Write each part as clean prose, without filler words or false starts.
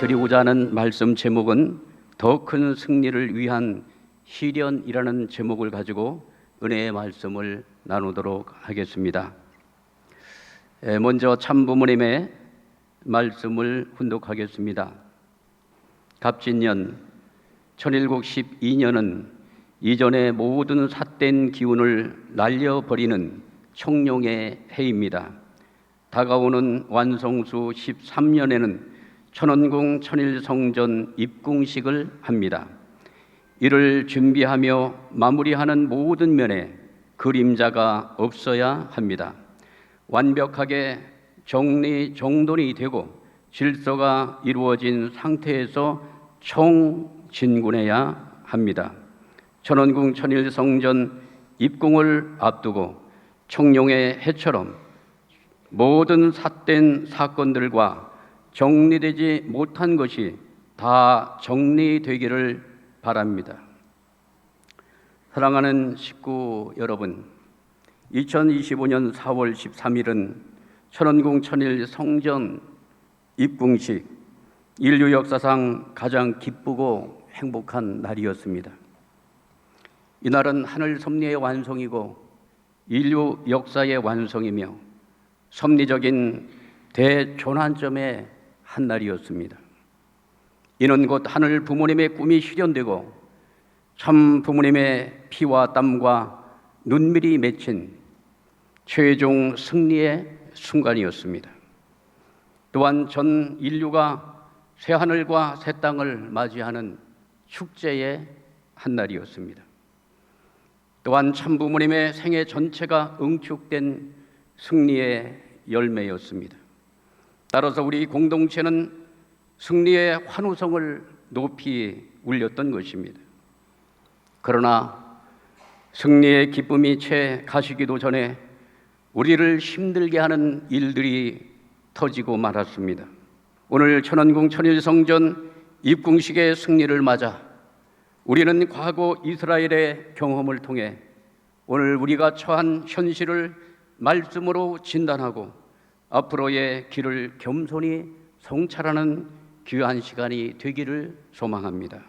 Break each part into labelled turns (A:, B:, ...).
A: 드리고자 하는 말씀 제목은 더 큰 승리를 위한 시련이라는 제목을 가지고 은혜의 말씀을 나누도록 하겠습니다. 먼저 참부모님의 말씀을 훈독하겠습니다. 갑진년 천일국12년은 이전의 모든 삿된 기운을 날려버리는 청룡의 해입니다. 다가오는 완성수 13년에는 천원궁 천일성전 입궁식을 합니다. 이를 준비하며 마무리하는 모든 면에 그림자가 없어야 합니다. 완벽하게 정리정돈이 되고 질서가 이루어진 상태에서 총진군해야 합니다. 천원궁 천일성전 입궁을 앞두고 청룡의 해처럼 모든 삿된 사건들과 정리되지 못한 것이 다 정리되기를 바랍니다. 사랑하는 식구 여러분, 2025년 4월 13일은 천원궁 천일 성전 입궁식, 인류 역사상 가장 기쁘고 행복한 날이었습니다. 이날은 하늘 섭리의 완성이고 인류 역사의 완성이며 섭리적인 대전환점의 한 날이었습니다. 이는 곧 하늘 부모님의 꿈이 실현되고 참 부모님의 피와 땀과 눈물이 맺힌 최종 승리의 순간이었습니다. 또한 전 인류가 새 하늘과 새 땅을 맞이하는 축제의 한 날이었습니다. 또한 참 부모님의 생애 전체가 응축된 승리의 열매였습니다. 따라서 우리 공동체는 승리의 환호성을 높이 울렸던 것입니다. 그러나 승리의 기쁨이 채 가시기도 전에 우리를 힘들게 하는 일들이 터지고 말았습니다. 오늘 천원궁 천일성전 입궁식의 승리를 맞아 우리는 과거 이스라엘의 경험을 통해 오늘 우리가 처한 현실을 말씀으로 진단하고 앞으로의 길을 겸손히 성찰하는 귀한 시간이 되기를 소망합니다.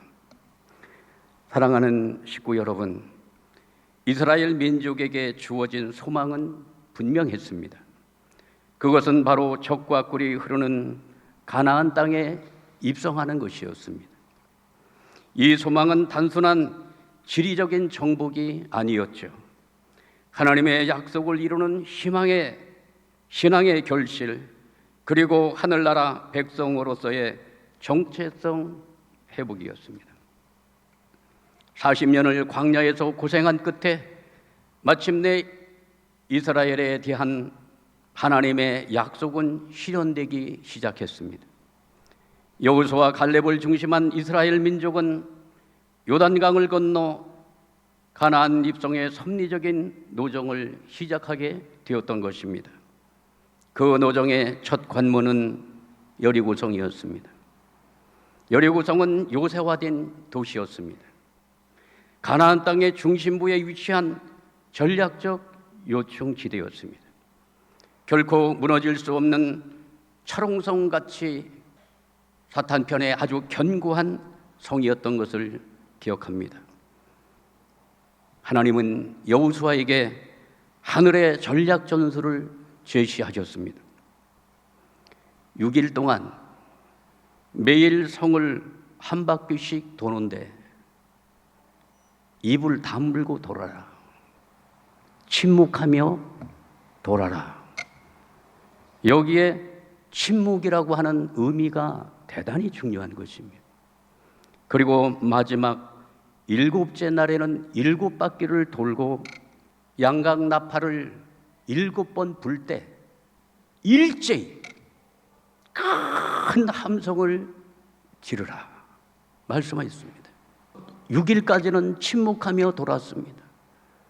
A: 사랑하는 식구 여러분, 이스라엘 민족에게 주어진 소망은 분명했습니다. 그것은 바로 젖과 꿀이 흐르는 가나안 땅에 입성하는 것이었습니다. 이 소망은 단순한 지리적인 정복이 아니었죠. 하나님의 약속을 이루는 신앙의 결실, 그리고 하늘나라 백성으로서의 정체성 회복이었습니다. 40년을 광야에서 고생한 끝에 마침내 이스라엘에 대한 하나님의 약속은 실현되기 시작했습니다. 여호수아와 갈렙을 중심한 이스라엘 민족은 요단강을 건너 가나안 입성의 섭리적인 노정을 시작하게 되었던 것입니다. 그 노정의 첫 관문은 여리고성이었습니다. 여리고성은 요새화된 도시였습니다. 가나안 땅의 중심부에 위치한 전략적 요충지대였습니다. 결코 무너질 수 없는 철옹성같이 사탄 편에 아주 견고한 성이었던 것을 기억합니다. 하나님은 여호수아에게 하늘의 전략 전술을 제시하셨습니다. 6일 동안 매일 성을 한 바퀴씩 도는데 입을 다물고 돌아라. 침묵하며 돌아라. 여기에 침묵이라고 하는 의미가 대단히 중요한 것입니다. 그리고 마지막 7째 날에는 7바퀴를 돌고 양각 나팔을 7번 불 때 일제히 큰 함성을 지르라 말씀하셨습니다. 6일까지는 침묵하며 돌았습니다.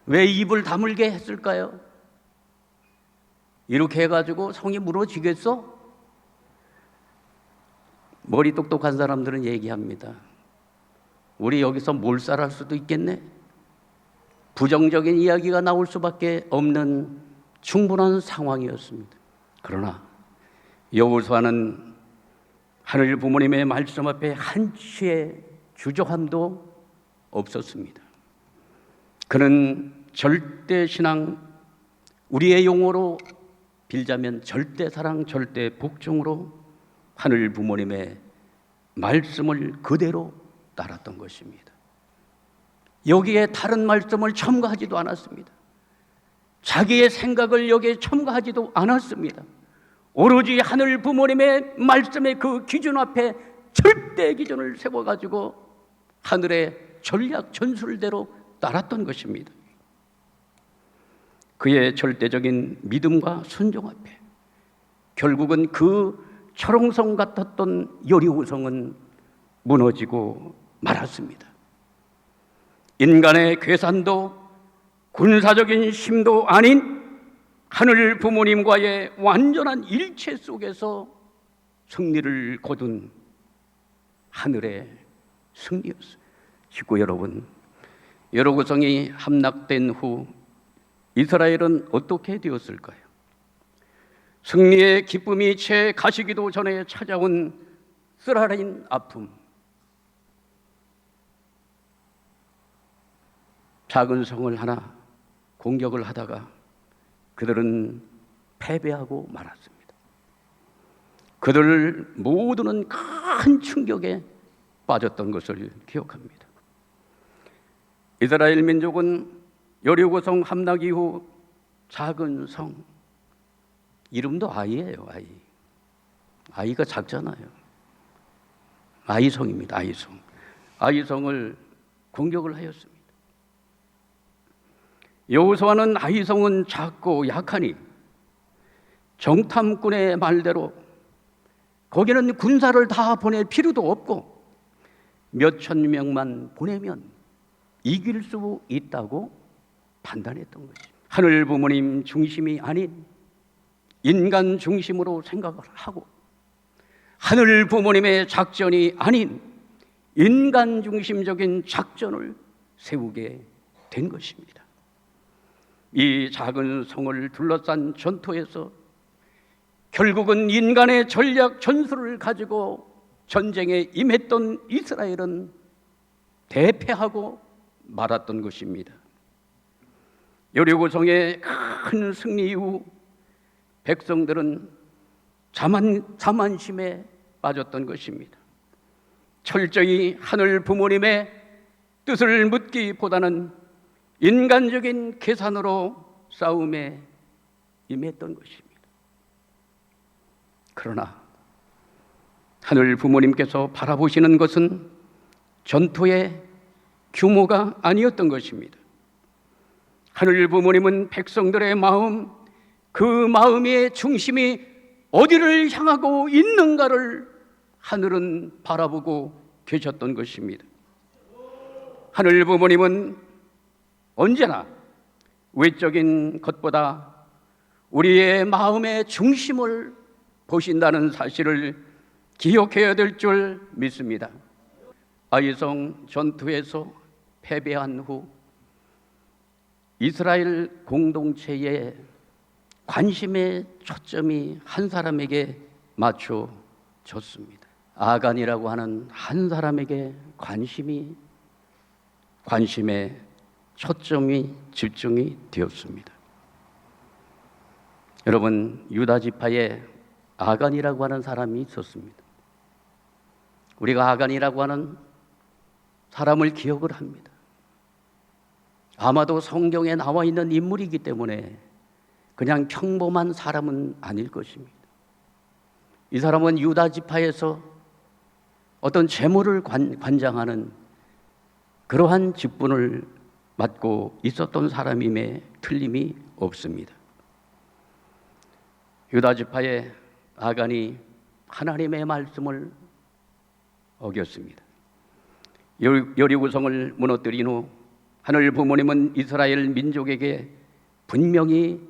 A: 왜 입을 다물게 했을까요? 이렇게 해가지고 성이 무너지겠어? 머리 똑똑한 사람들은 얘기합니다. 우리 여기서 몰살할 수도 있겠네. 부정적인 이야기가 나올 수밖에 없는 충분한 상황이었습니다. 그러나 여호수아는 하늘 부모님의 말씀 앞에 한치의 주저함도 없었습니다. 그는 절대신앙, 우리의 용어로 빌자면 절대사랑, 절대복종으로 하늘 부모님의 말씀을 그대로 따랐던 것입니다. 여기에 다른 말씀을 첨가하지도 않았습니다. 자기의 생각을 여기에 첨가하지도 않았습니다. 오로지 하늘 부모님의 말씀의 그 기준 앞에 절대 기준을 세워가지고 하늘의 전략 전술대로 따랐던 것입니다. 그의 절대적인 믿음과 순종 앞에 결국은 그 철옹성 같았던 여리고성은 무너지고 말았습니다. 인간의 계산도 군사적인 힘도 아닌 하늘 부모님과의 완전한 일체 속에서 승리를 거둔 하늘의 승리였어요. 식구 여러분, 여리고성이 함락된 후 이스라엘은 어떻게 되었을까요? 승리의 기쁨이 채 가시기도 전에 찾아온 쓰라린 아픔, 작은 성을 하나 공격을 하다가 그들은 패배하고 말았습니다. 그들 모두는 큰 충격에 빠졌던 것을 기억합니다. 이스라엘 민족은 여리고성 함락 이후 작은 성, 이름도 아이예요. 아이가 작잖아요. 아이성입니다. 아이성을 공격을 하였습니다. 여호수아는 아이성은 작고 약하니 정탐꾼의 말대로 거기는 군사를 다 보낼 필요도 없고 몇천 명만 보내면 이길 수 있다고 판단했던 것입니다. 하늘 부모님 중심이 아닌 인간 중심으로 생각을 하고 하늘 부모님의 작전이 아닌 인간 중심적인 작전을 세우게 된 것입니다. 이 작은 성을 둘러싼 전투에서 결국은 인간의 전략 전술을 가지고 전쟁에 임했던 이스라엘은 대패하고 말았던 것입니다. 여리고성의 큰 승리 이후 백성들은 자만심에 빠졌던 것입니다. 철저히 하늘 부모님의 뜻을 묻기보다는 인간적인 계산으로 싸움에 임했던 것입니다. 그러나 하늘 부모님께서 바라보시는 것은 전투의 규모가 아니었던 것입니다. 하늘 부모님은 백성들의 마음, 그 마음의 중심이 어디를 향하고 있는가를 하늘은 바라보고 계셨던 것입니다. 하늘 부모님은 언제나 외적인 것보다 우리의 마음의 중심을 보신다는 사실을 기억해야 될 줄 믿습니다. 아이성 전투에서 패배한 후 이스라엘 공동체의 관심의 초점이 한 사람에게 맞춰졌습니다. 아간이라고 하는 한 사람에게 관심의 초점이 집중이 되었습니다. 여러분, 유다 지파에 아간이라고 하는 사람이 있었습니다. 우리가 아간이라고 하는 사람을 기억을 합니다. 아마도 성경에 나와 있는 인물이기 때문에 그냥 평범한 사람은 아닐 것입니다. 이 사람은 유다 지파에서 어떤 재물을 관장하는 그러한 직분을 맡고 있었던 사람임에 틀림이 없습니다. 유다 지파의 아간이 하나님의 말씀을 어겼습니다. 여리고성을 무너뜨린 후 하늘 부모님은 이스라엘 민족에게 분명히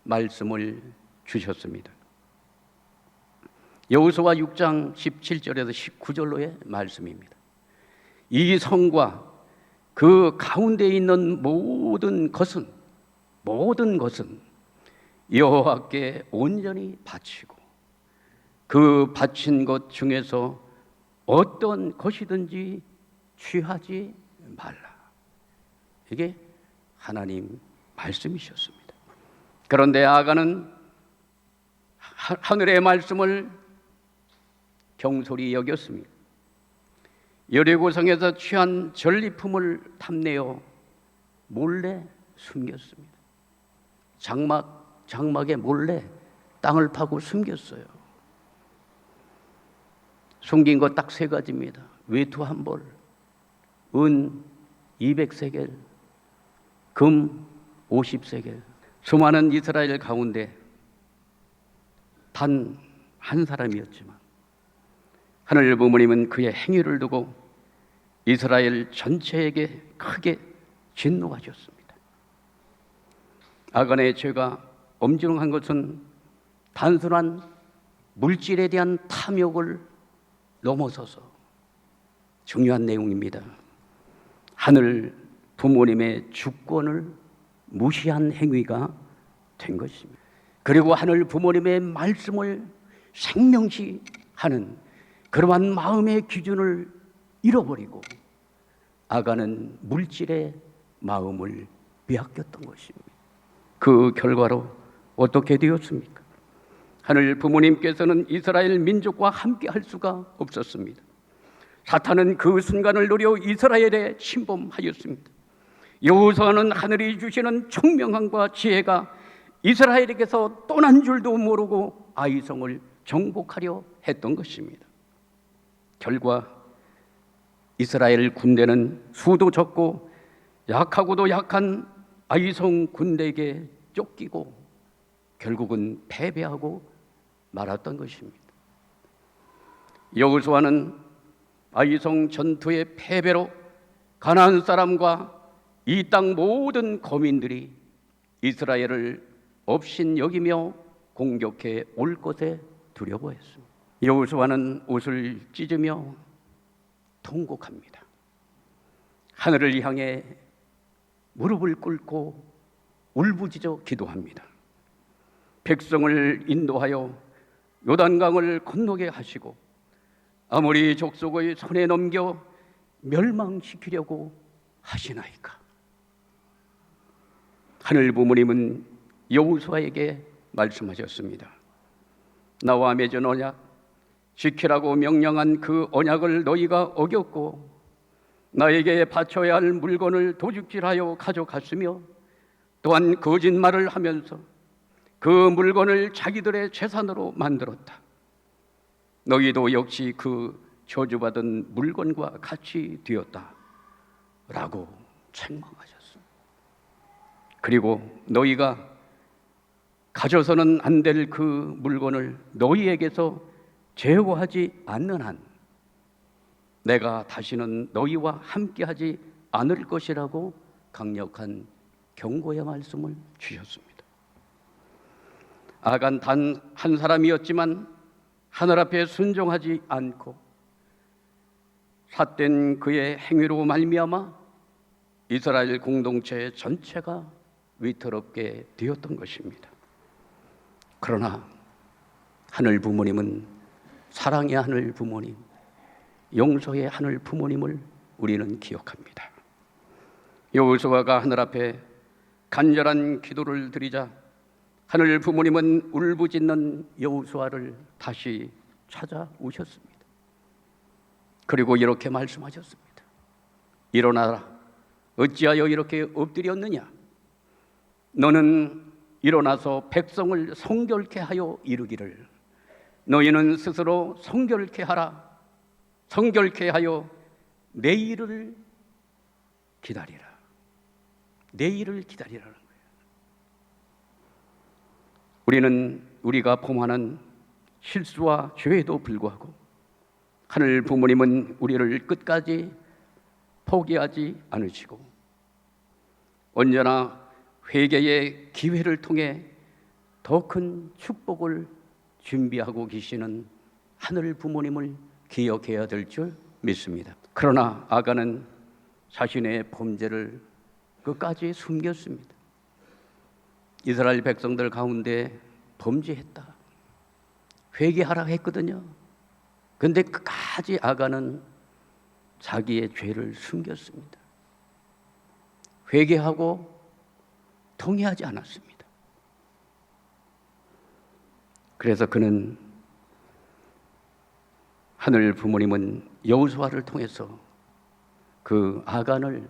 A: 말씀을 주셨습니다. 여호수아 6장 17절에서 19절로의 말씀입니다. 이 성과 그 가운데 있는 모든 것은 여호와께 온전히 바치고 그 바친 것 중에서 어떤 것이든지 취하지 말라. 이게 하나님 말씀이셨습니다. 그런데 아간은 하늘의 말씀을 경솔히 여겼습니다. 여리고성에서 취한 전리품을 탐내어 몰래 숨겼습니다. 장막에 몰래 땅을 파고 숨겼어요. 숨긴 것 딱 세 가지입니다. 외투 한 벌, 은 200세겔, 금 50세겔. 수많은 이스라엘 가운데 단 한 사람이었지만 하늘 부모님은 그의 행위를 두고 이스라엘 전체에게 크게 진노하셨습니다. 아간의 죄가 엄중한 것은 단순한 물질에 대한 탐욕을 넘어서서 중요한 내용입니다. 하늘 부모님의 주권을 무시한 행위가 된 것입니다. 그리고 하늘 부모님의 말씀을 생명시하는 그러한 마음의 기준을 잃어버리고 아간은 물질의 마음을 빼앗겼던 것입니다. 그 결과로 어떻게 되었습니까? 하늘 부모님께서는 이스라엘 민족과 함께 할 수가 없었습니다. 사탄은 그 순간을 노려 이스라엘에 침범하였습니다. 여호수아는 하늘이 주시는 총명함과 지혜가 이스라엘에게서 떠난 줄도 모르고 아이성을 정복하려 했던 것입니다. 결과 이스라엘 군대는 수도 적고 약하고도 약한 아이성 군대에게 쫓기고 결국은 패배하고 말았던 것입니다. 여호수아는 아이성 전투의 패배로 가나안 사람과 이 땅 모든 거민들이 이스라엘을 업신여기며 공격해 올 것에 두려워했습니다. 여호수아는 옷을 찢으며 통곡합니다. 하늘을 향해 무릎을 꿇고 울부짖어 기도합니다. 백성을 인도하여 요단강을 건너게 하시고 아모리 족속의 손에 넘겨 멸망시키려고 하시나이까. 하늘 부모님은 여호수아에게 말씀하셨습니다. 나와 맺은 언약, 지키라고 명령한 그 언약을 너희가 어겼고 나에게 바쳐야 할 물건을 도둑질하여 가져갔으며 또한 거짓말을 하면서 그 물건을 자기들의 재산으로 만들었다. 너희도 역시 그 저주받은 물건과 같이 되었다 라고 책망하셨습니다. 그리고 너희가 가져서는 안 될 그 물건을 너희에게서 제어하지 않는 한 내가 다시는 너희와 함께하지 않을 것이라고 강력한 경고의 말씀을 주셨습니다. 아간 단 한 사람이었지만 하늘 앞에 순종하지 않고 삿된 그의 행위로 말미암아 이스라엘 공동체 전체가 위태롭게 되었던 것입니다. 그러나 하늘 부모님은 사랑의 하늘 부모님, 용서의 하늘 부모님을 우리는 기억합니다. 여호수아가 하늘 앞에 간절한 기도를 드리자 하늘 부모님은 울부짖는 여호수아를 다시 찾아오셨습니다. 그리고 이렇게 말씀하셨습니다. 일어나라. 어찌하여 이렇게 엎드렸느냐? 너는 일어나서 백성을 성결케 하여 이르기를 너희는 스스로 성결케 하라. 성결케 하여 내일을 기다리라. 내일을 기다리라는 거예요. 우리는 우리가 범하는 실수와 죄에도 불구하고 하늘 부모님은 우리를 끝까지 포기하지 않으시고 언제나 회개의 기회를 통해 더 큰 축복을 준비하고 계시는 하늘 부모님을 기억해야 될 줄 믿습니다. 그러나 아간은 자신의 범죄를 끝까지 숨겼습니다. 이스라엘 백성들 가운데 범죄했다, 회개하라 했거든요. 그런데 끝까지 아간은 자기의 죄를 숨겼습니다. 회개하고 통회하지 않았습니다. 그래서 그는 하늘 부모님은 여호수아를 통해서 그 아간을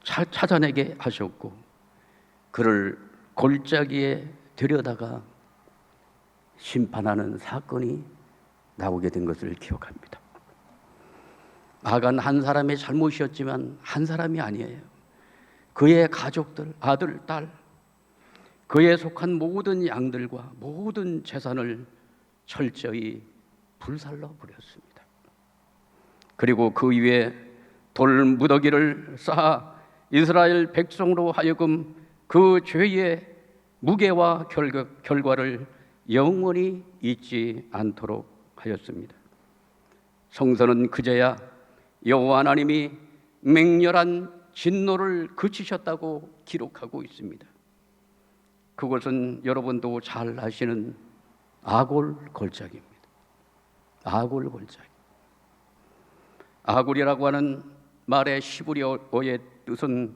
A: 찾아내게 하셨고 그를 골짜기에 들여다가 심판하는 사건이 나오게 된 것을 기억합니다. 아간 한 사람의 잘못이었지만 한 사람이 아니에요. 그의 가족들, 아들, 딸, 그에 속한 모든 양들과 모든 재산을 철저히 불살라 버렸습니다. 그리고 그 위에 돌무더기를 쌓아 이스라엘 백성으로 하여금 그 죄의 무게와 결과를 영원히 잊지 않도록 하였습니다. 성서는 그제야 여호와 하나님이 맹렬한 진노를 그치셨다고 기록하고 있습니다. 그것은 여러분도 잘 아시는 아골 골짜기입니다. 아골 골짜기. 아골이라고 하는 말의 히브리어의 뜻은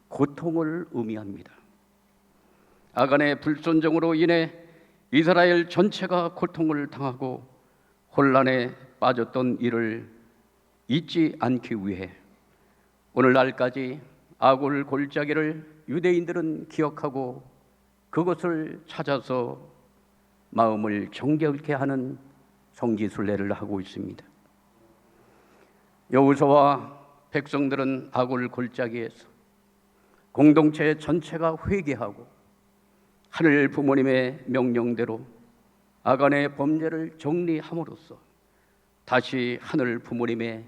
A: 고통을 의미합니다. 아간의 불순종으로 인해 이스라엘 전체가 고통을 당하고 혼란에 빠졌던 이를 잊지 않기 위해 오늘날까지 아골 골짜기를 유대인들은 기억하고 그것을 찾아서 마음을 정결케 하는 성지순례를 하고 있습니다. 여호수아와 백성들은 아골 골짜기에서 공동체 전체가 회개하고 하늘 부모님의 명령대로 아간의 범죄를 정리함으로써 다시 하늘 부모님의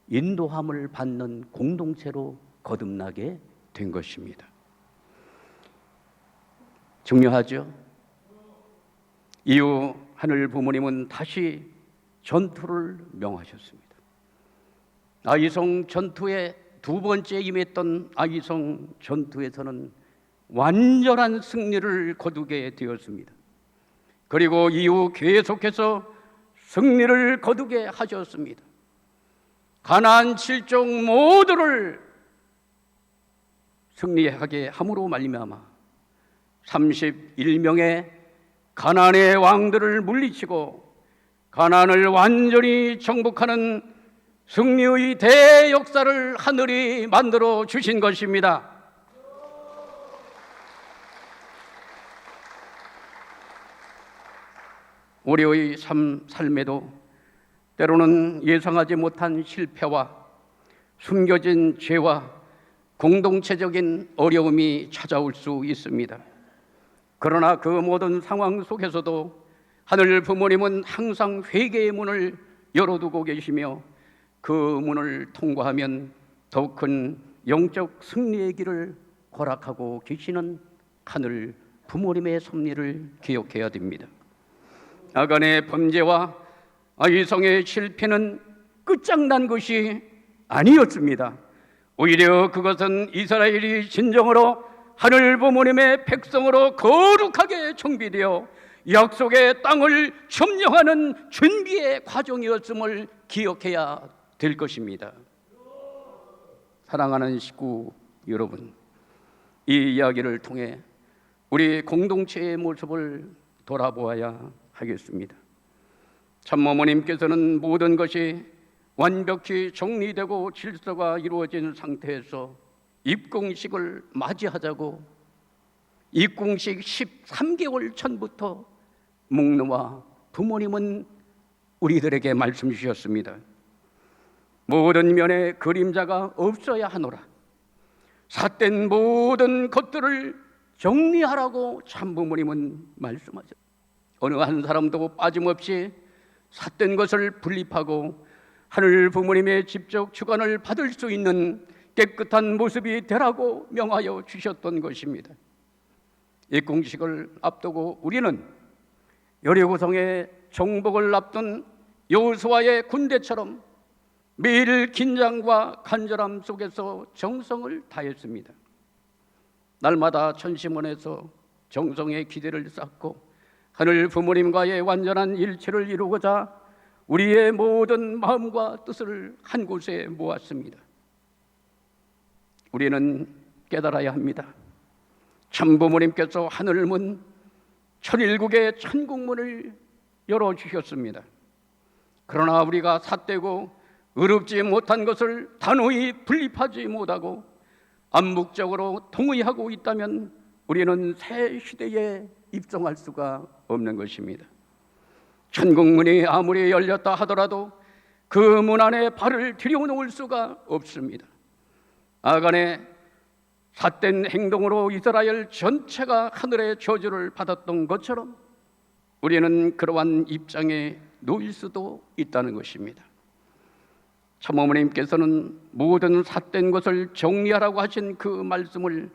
A: 인도함을 받는 공동체로 거듭나게 된 것입니다. 중요하죠? 이후 하늘 부모님은 다시 전투를 명하셨습니다. 아이성 전투에 두 번째 임했던 아이성 전투에서는 완전한 승리를 거두게 되었습니다. 그리고 이후 계속해서 승리를 거두게 하셨습니다. 가나안 7족 모두를 승리하게 함으로 말미암아 31명의 가나안의 왕들을 물리치고 가나안을 완전히 정복하는 승리의 대역사를 하늘이 만들어 주신 것입니다. 우리의 삶에도 때로는 예상하지 못한 실패와 숨겨진 죄와 공동체적인 어려움이 찾아올 수 있습니다. 그러나 그 모든 상황 속에서도 하늘 부모님은 항상 회개의 문을 열어두고 계시며 그 문을 통과하면 더 큰 영적 승리의 길을 허락하고 계시는 하늘 부모님의 섭리를 기억해야 됩니다. 아간의 범죄와 아이성의 실패는 끝장난 것이 아니었습니다. 오히려 그것은 이스라엘이 진정으로 하늘 부모님의 백성으로 거룩하게 정비되어 약속의 땅을 점령하는 준비의 과정이었음을 기억해야 될 것입니다. 사랑하는 식구 여러분, 이 이야기를 통해 우리 공동체의 모습을 돌아보아야 하겠습니다. 참모모님께서는 모든 것이 완벽히 정리되고 질서가 이루어진 상태에서 입궁식을 맞이하자고 입궁식 13개월 전부터 묵노와 부모님은 우리들에게 말씀 주셨습니다. 모든 면에 그림자가 없어야 하노라. 삿된 모든 것들을 정리하라고 참부모님은 말씀하셨습니다. 어느 한 사람도 빠짐없이 삿된 것을 분립하고 하늘 부모님의 직접 주관을 받을 수 있는 깨끗한 모습이 되라고 명하여 주셨던 것입니다. 입궁식을 앞두고 우리는 여리고성의 정복을 앞둔 여호수아의 군대처럼 매일 긴장과 간절함 속에서 정성을 다했습니다. 날마다 천심원에서 정성의 기대를 쌓고 하늘 부모님과의 완전한 일체를 이루고자 우리의 모든 마음과 뜻을 한 곳에 모았습니다. 우리는 깨달아야 합니다. 참 부모님께서 하늘 문, 천일국의 천국문을 열어주셨습니다. 그러나 우리가 삿되고 의롭지 못한 것을 단호히 분립하지 못하고 암묵적으로 동의하고 있다면 우리는 새 시대에 입성할 수가 없는 것입니다. 천국문이 아무리 열렸다 하더라도 그 문 안에 발을 들여놓을 수가 없습니다. 아간의 삿된 행동으로 이스라엘 전체가 하늘의 저주를 받았던 것처럼 우리는 그러한 입장에 놓일 수도 있다는 것입니다. 참어머님께서는 모든 삿된 것을 정리하라고 하신 그 말씀을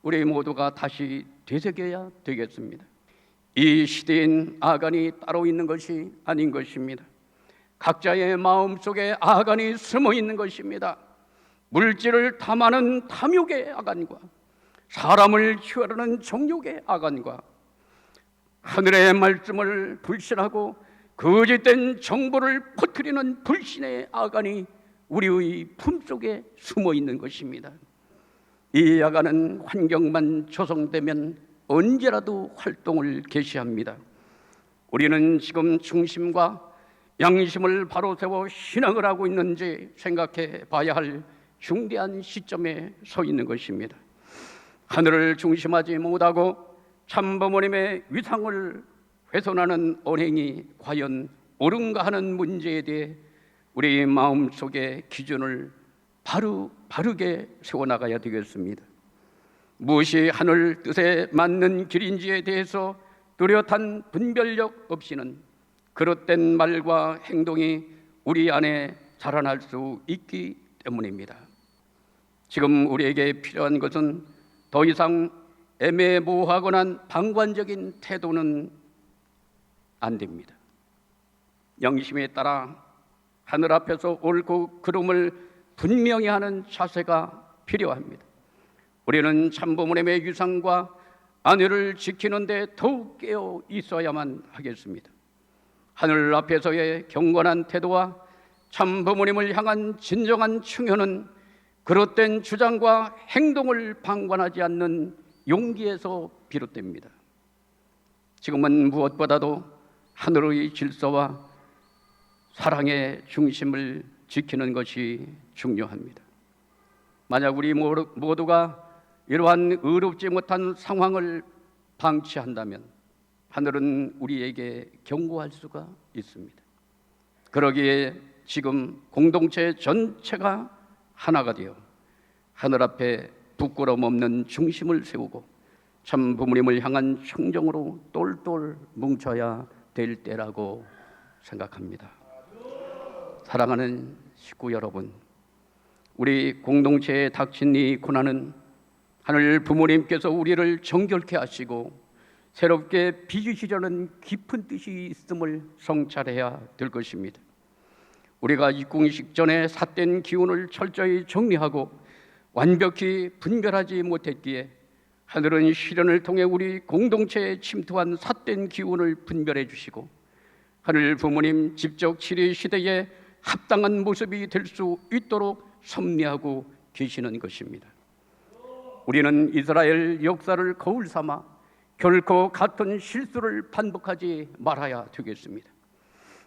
A: 우리 모두가 다시 되새겨야 되겠습니다. 이 시대엔 아간이 따로 있는 것이 아닌 것입니다. 각자의 마음속에 아간이 숨어 있는 것입니다. 물질을 탐하는 탐욕의 아간과 사람을 취하려는 정욕의 아간과 하늘의 말씀을 불신하고 거짓된 정보를 퍼뜨리는 불신의 아간이 우리의 품속에 숨어 있는 것입니다. 이 아간은 환경만 조성되면 언제라도 활동을 개시합니다. 우리는 지금 중심과 양심을 바로 세워 신앙을 하고 있는지 생각해 봐야 할 중대한 시점에 서 있는 것입니다. 하늘을 중심하지 못하고 참부모님의 위상을 훼손하는 언행이 과연 옳은가 하는 문제에 대해 우리 마음속의 기준을 바르게 세워나가야 되겠습니다. 무엇이 하늘 뜻에 맞는 길인지에 대해서 뚜렷한 분별력 없이는 그릇된 말과 행동이 우리 안에 자라날 수 있기 때문입니다. 지금 우리에게 필요한 것은 더 이상 애매모호하거나 방관적인 태도는 안 됩니다. 영심에 따라 하늘 앞에서 옳고 그름을 분명히 하는 자세가 필요합니다. 우리는 참부모님의 유상과 안위를 지키는 데 더욱 깨어 있어야만 하겠습니다. 하늘 앞에서의 경건한 태도와 참부모님을 향한 진정한 충효는 그릇된 주장과 행동을 방관하지 않는 용기에서 비롯됩니다. 지금은 무엇보다도 하늘의 질서와 사랑의 중심을 지키는 것이 중요합니다. 만약 우리 모두가 이러한 의롭지 못한 상황을 방치한다면 하늘은 우리에게 경고할 수가 있습니다. 그러기에 지금 공동체 전체가 하나가 되어 하늘 앞에 부끄러움 없는 중심을 세우고 참 부모님을 향한 청정으로 똘똘 뭉쳐야 될 때라고 생각합니다. 사랑하는 식구 여러분, 우리 공동체에 닥친 이 고난은 하늘 부모님께서 우리를 정결케 하시고 새롭게 빚으시려는 깊은 뜻이 있음을 성찰해야 될 것입니다. 우리가 입궁식 전에 삿된 기운을 철저히 정리하고 완벽히 분별하지 못했기에 하늘은 시련을 통해 우리 공동체에 침투한 삿된 기운을 분별해 주시고 하늘 부모님 집적 치리 시대에 합당한 모습이 될 수 있도록 섭리하고 계시는 것입니다. 우리는 이스라엘 역사를 거울 삼아 결코 같은 실수를 반복하지 말아야 되겠습니다.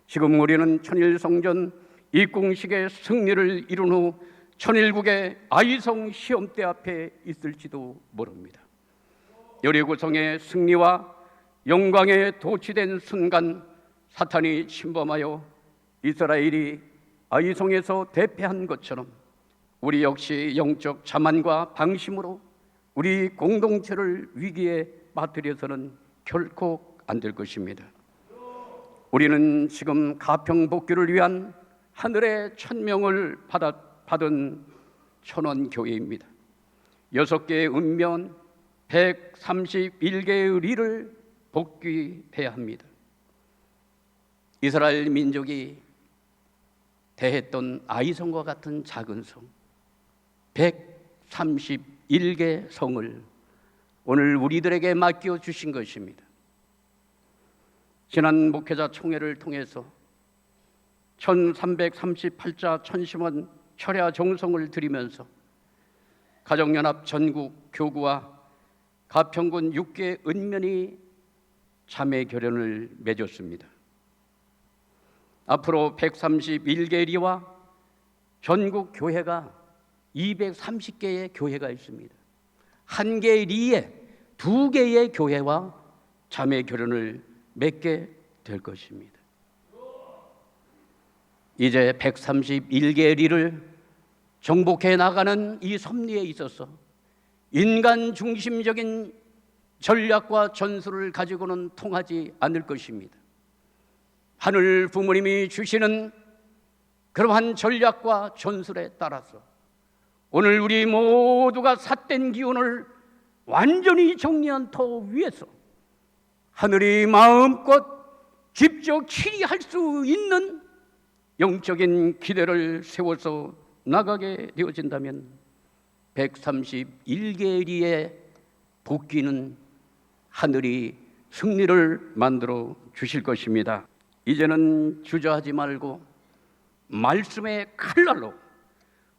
A: 지금 우리는 천일성전 입궁식의 승리를 이룬 후 천일국의 아이성 시험대 앞에 있을지도 모릅니다. 여리고성의 승리와 영광에 도취된 순간 사탄이 침범하여 이스라엘이 아이성에서 대패한 것처럼 우리 역시 영적 자만과 방심으로 우리 공동체를 위기에 빠뜨려서는 결코 안 될 것입니다. 우리는 지금 가평복귀를 위한 하늘의 천명을 받은 천원교회입니다. 6개의 읍면 131개의 리를 복귀해야 합니다. 이스라엘 민족이 대했던 아이성과 같은 작은 성 131개 성을 오늘 우리들에게 맡겨 주신 것입니다. 지난 목회자 총회를 통해서 1338자 천심원 철야 정성을 드리면서 가정연합 전국 교구와 가평군 6개 읍면이 자매 결연을 맺었습니다. 앞으로 131개 리와 전국 교회가 230개의 교회가 있습니다. 한 개 리에 2개의 교회와 자매 결연을 맺게 될 것입니다. 이제 131개 리를 정복해 나가는 이 섭리에 있어서 인간 중심적인 전략과 전술을 가지고는 통하지 않을 것입니다. 하늘 부모님이 주시는 그러한 전략과 전술에 따라서 오늘 우리 모두가 삿된 기운을 완전히 정리한 터 위에서 하늘이 마음껏 직접 치리할 수 있는 영적인 기대를 세워서 나가게 되어진다면 131개 리의 복귀는 하늘이 승리를 만들어 주실 것입니다. 이제는 주저하지 말고 말씀의 칼날로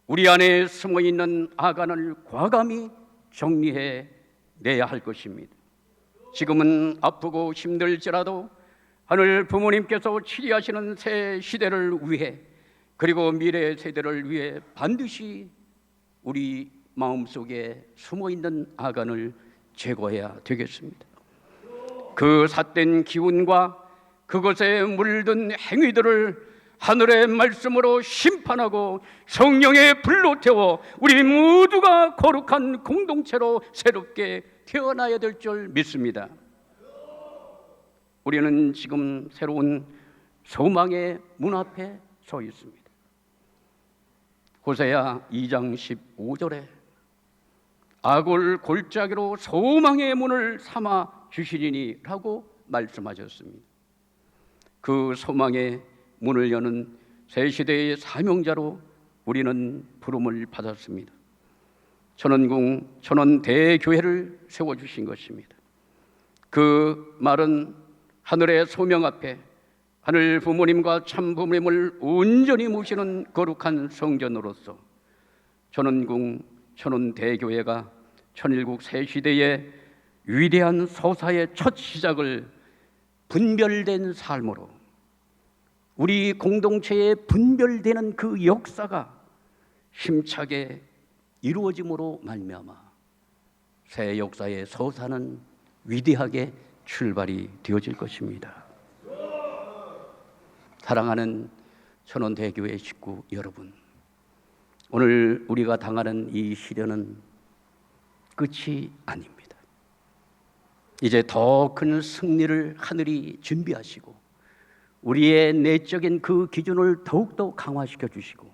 A: 우리 안에 숨어있는 아간을 과감히 정리해 내야 할 것입니다. 지금은 아프고 힘들지라도 하늘 부모님께서 치리하시는 새 시대를 위해 그리고 미래 세대를 위해 반드시 우리 마음속에 숨어있는 아간을 제거해야 되겠습니다. 그 삿된 기운과 그것에 물든 행위들을 하늘의 말씀으로 심판하고 성령의 불로 태워 우리 모두가 거룩한 공동체로 새롭게 태어나야 될 줄 믿습니다. 우리는 지금 새로운 소망의 문 앞에 서 있습니다. 호세야 2장 15절에 악을 골짜기로 소망의 문을 삼아 주시리니 라고 말씀하셨습니다. 그 소망의 문을 여는 새 시대의 사명자로 우리는 부름을 받았습니다. 천원궁 천원대교회를 세워주신 것입니다. 그 말은 하늘의 소명 앞에 하늘 부모님과 참 부모님을 온전히 모시는 거룩한 성전으로서 천원궁 천원대교회가 천일국 새 시대의 위대한 서사의 첫 시작을 분별된 삶으로 우리 공동체에 분별되는 그 역사가 힘차게 이루어짐으로 말미암아 새 역사의 서사는 위대하게 출발이 되어질 것입니다. 사랑하는 천원대교회 식구 여러분, 오늘 우리가 당하는 이 시련은 끝이 아닙니다. 이제 더 큰 승리를 하늘이 준비하시고 우리의 내적인 그 기준을 더욱더 강화시켜 주시고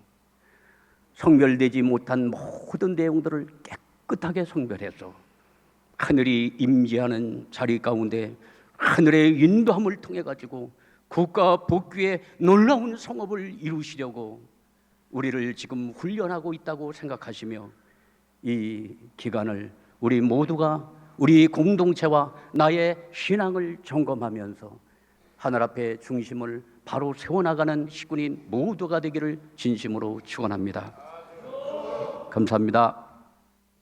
A: 성별되지 못한 모든 내용들을 깨끗하게 성별해서 하늘이 임재하는 자리 가운데 하늘의 인도함을 통해 가지고 국가 복귀의 놀라운 성업을 이루시려고 우리를 지금 훈련하고 있다고 생각하시며 이 기간을 우리 모두가 우리 공동체와 나의 신앙을 점검하면서 하늘 앞에 중심을 바로 세워나가는 시군인 모두가 되기를 진심으로 축원합니다. 감사합니다.